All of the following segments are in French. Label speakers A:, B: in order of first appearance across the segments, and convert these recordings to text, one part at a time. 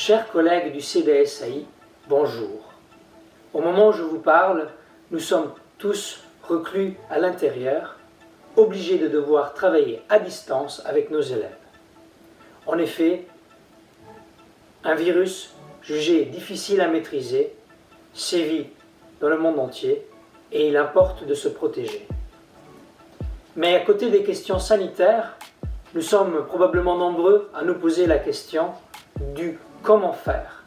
A: Chers collègues du CDSAI, bonjour. Au moment où je vous parle, nous sommes tous reclus à l'intérieur, obligés de devoir travailler à distance avec nos élèves. En effet, un virus jugé difficile à maîtriser sévit dans le monde entier et il importe de se protéger. Mais à côté des questions sanitaires, nous sommes probablement nombreux à nous poser la question du comment faire.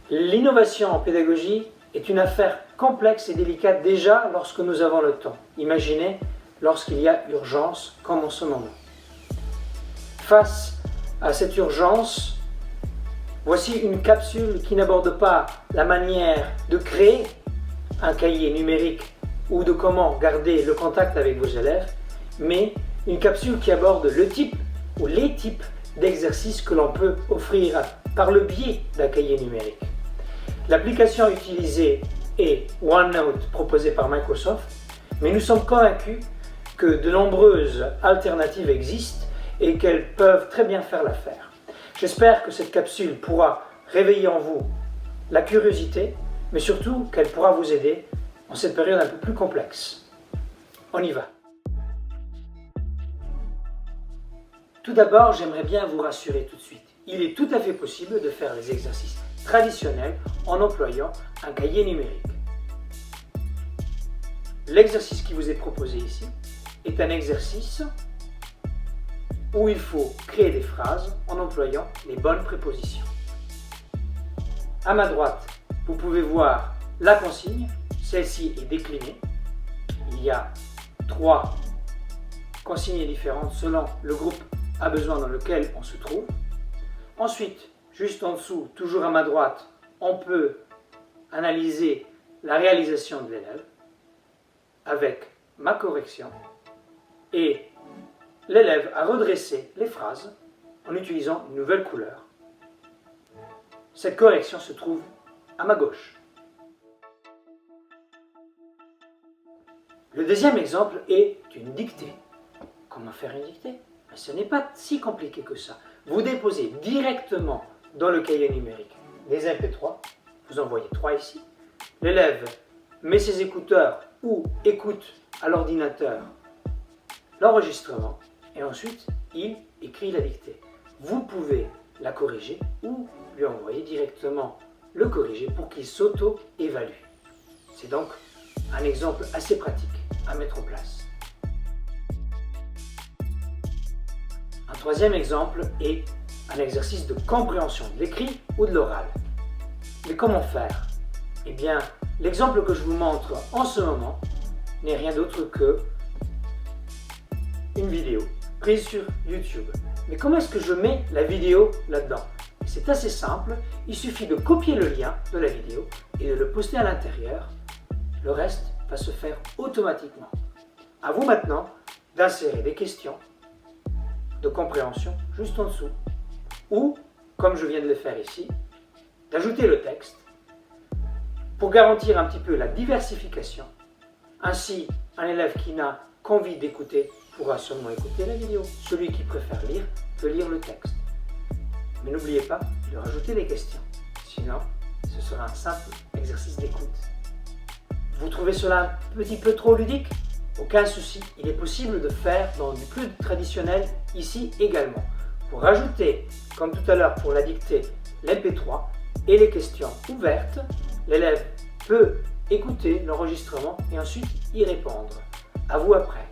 A: L'innovation en pédagogie est une affaire complexe et délicate déjà lorsque nous avons le temps. Imaginez lorsqu'il y a urgence comme en ce moment. Face à cette urgence, voici une capsule qui n'aborde pas la manière de créer un cahier numérique ou de comment garder le contact avec vos élèves, mais une capsule qui aborde le type ou les types d'exercices que l'on peut offrir par le biais d'un cahier numérique. L'application utilisée est OneNote proposée par Microsoft, mais nous sommes convaincus que de nombreuses alternatives existent et qu'elles peuvent très bien faire l'affaire. J'espère que cette capsule pourra réveiller en vous la curiosité, mais surtout qu'elle pourra vous aider en cette période un peu plus complexe. On y va. Tout d'abord, j'aimerais bien vous rassurer tout de suite. Il est tout à fait possible de faire les exercices traditionnels en employant un cahier numérique. L'exercice qui vous est proposé ici est un exercice où il faut créer des phrases en employant les bonnes prépositions. À ma droite, vous pouvez voir la consigne. Celle-ci est déclinée. Il y a 3 consignes différentes selon le groupe à besoin dans lequel on se trouve. Ensuite, juste en dessous, toujours à ma droite, on peut analyser la réalisation de l'élève avec ma correction et l'élève a redressé les phrases en utilisant une nouvelle couleur. Cette correction se trouve à ma gauche. Le deuxième exemple est une dictée. Comment faire une dictée? Ce n'est pas si compliqué que ça. Vous déposez directement dans le cahier numérique les MP3, vous en voyez 3 ici. L'élève met ses écouteurs ou écoute à l'ordinateur l'enregistrement et ensuite il écrit la dictée. Vous pouvez la corriger ou lui envoyer directement le corriger pour qu'il s'auto-évalue. C'est donc un exemple assez pratique à mettre en place. Un troisième exemple est un exercice de compréhension de l'écrit ou de l'oral. Mais comment faire? Eh bien, l'exemple que je vous montre en ce moment n'est rien d'autre que une vidéo prise sur YouTube. Mais comment est-ce que je mets la vidéo là-dedans? C'est assez simple, il suffit de copier le lien de la vidéo et de le poster à l'intérieur. Le reste va se faire automatiquement. À vous maintenant d'insérer des questions de compréhension juste en dessous ou, comme je viens de le faire ici, d'ajouter le texte pour garantir un petit peu la diversification. Ainsi, un élève qui n'a qu'envie d'écouter pourra seulement écouter la vidéo. Celui qui préfère lire peut lire le texte. Mais n'oubliez pas de rajouter les questions, sinon ce sera un simple exercice d'écoute. Vous trouvez cela un petit peu trop ludique? Aucun souci, il est possible de faire dans du plus traditionnel ici également. Pour rajouter, comme tout à l'heure pour la dictée, l'MP3 et les questions ouvertes, l'élève peut écouter l'enregistrement et ensuite y répondre. À vous après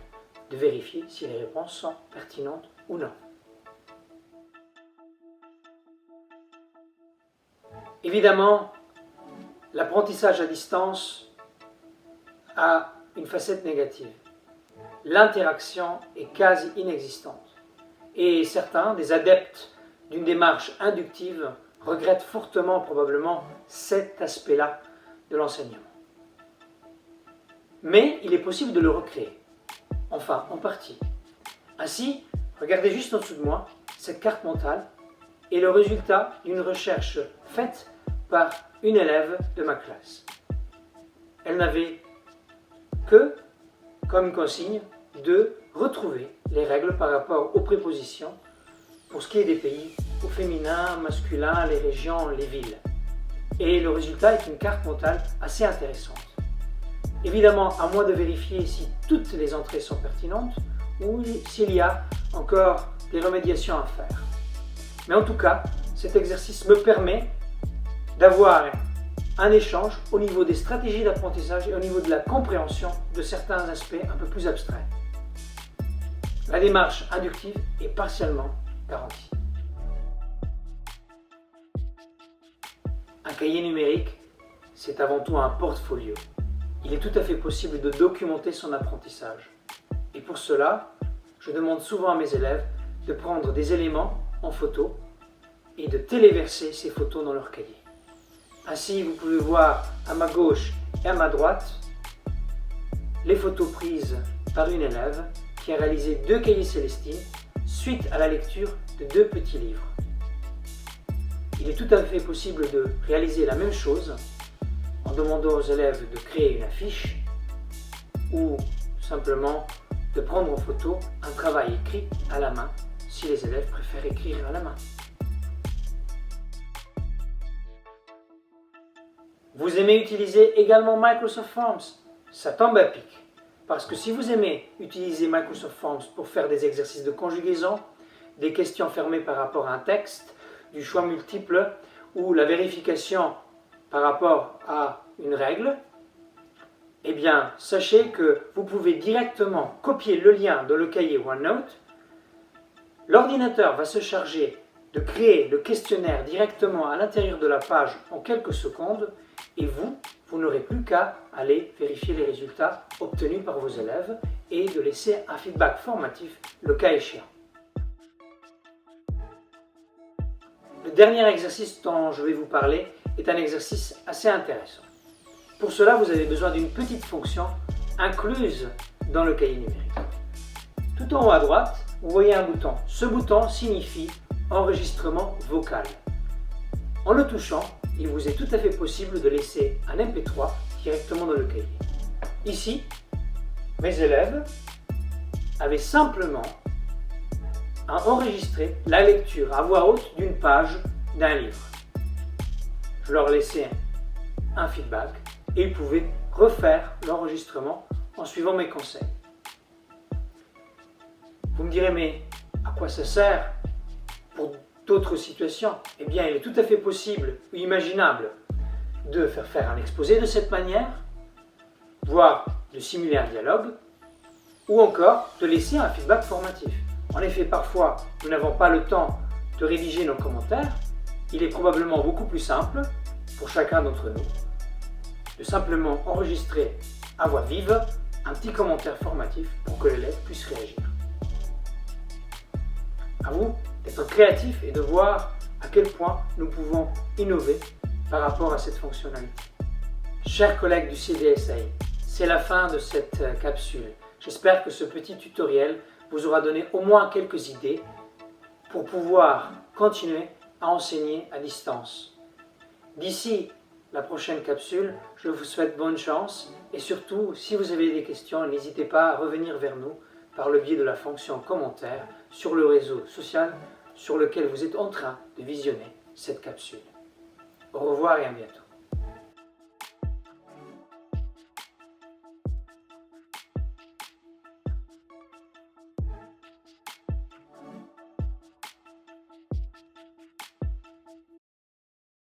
A: de vérifier si les réponses sont pertinentes ou non. Évidemment, l'apprentissage à distance a une facette négative. L'interaction est quasi inexistante. Et certains, des adeptes d'une démarche inductive, regrettent fortement probablement cet aspect-là de l'enseignement. Mais il est possible de le recréer. Enfin, en partie. Ainsi, regardez juste en dessous de moi, cette carte mentale est le résultat d'une recherche faite par une élève de ma classe. Elle n'avait que, comme consigne, de retrouver les règles par rapport aux prépositions pour ce qui est des pays au féminin, masculin, les régions, les villes. Et le résultat est une carte mentale assez intéressante. Évidemment, à moi de vérifier si toutes les entrées sont pertinentes ou s'il y a encore des remédiations à faire. Mais en tout cas, cet exercice me permet d'avoir un échange au niveau des stratégies d'apprentissage et au niveau de la compréhension de certains aspects un peu plus abstraits. La démarche inductive est partiellement garantie. Un cahier numérique, c'est avant tout un portfolio. Il est tout à fait possible de documenter son apprentissage. Et pour cela, je demande souvent à mes élèves de prendre des éléments en photo et de téléverser ces photos dans leur cahier. Ainsi, vous pouvez voir à ma gauche et à ma droite les photos prises par une élève qui a réalisé 2 cahiers Célestine suite à la lecture de 2 petits livres. Il est tout à fait possible de réaliser la même chose en demandant aux élèves de créer une affiche ou simplement de prendre en photo un travail écrit à la main si les élèves préfèrent écrire à la main. Vous aimez utiliser également Microsoft Forms? Ça tombe à pic. Parce que si vous aimez utiliser Microsoft Forms pour faire des exercices de conjugaison, des questions fermées par rapport à un texte, du choix multiple ou la vérification par rapport à une règle, eh bien, sachez que vous pouvez directement copier le lien dans le cahier OneNote. L'ordinateur va se charger de créer le questionnaire directement à l'intérieur de la page en quelques secondes et vous n'aurez plus qu'à aller vérifier les résultats obtenus par vos élèves et de laisser un feedback formatif le cas échéant. Le dernier exercice dont je vais vous parler est un exercice assez intéressant. Pour cela, vous avez besoin d'une petite fonction incluse dans le cahier numérique. Tout en haut à droite, vous voyez un bouton. Ce bouton signifie enregistrement vocal. En le touchant, il vous est tout à fait possible de laisser un MP3 directement dans le cahier. Ici, mes élèves avaient simplement à enregistrer la lecture à voix haute d'une page d'un livre. Je leur laissais un feedback et ils pouvaient refaire l'enregistrement en suivant mes conseils. Vous me direz, mais à quoi ça sert pour d'autres situations? Eh bien, il est tout à fait possible ou imaginable de faire un exposé de cette manière, voire de simuler un dialogue, ou encore de laisser un feedback formatif. En effet, parfois, nous n'avons pas le temps de rédiger nos commentaires. Il est probablement beaucoup plus simple, pour chacun d'entre nous, de simplement enregistrer à voix vive un petit commentaire formatif pour que l'élève puisse réagir. À vous d'être créatif et de voir à quel point nous pouvons innover par rapport à cette fonctionnalité. Chers collègues du CDSI, c'est la fin de cette capsule. J'espère que ce petit tutoriel vous aura donné au moins quelques idées pour pouvoir continuer à enseigner à distance. D'ici la prochaine capsule, je vous souhaite bonne chance et surtout, si vous avez des questions, n'hésitez pas à revenir vers nous par le biais de la fonction commentaire sur le réseau social sur lequel vous êtes en train de visionner cette capsule. Au revoir et à bientôt.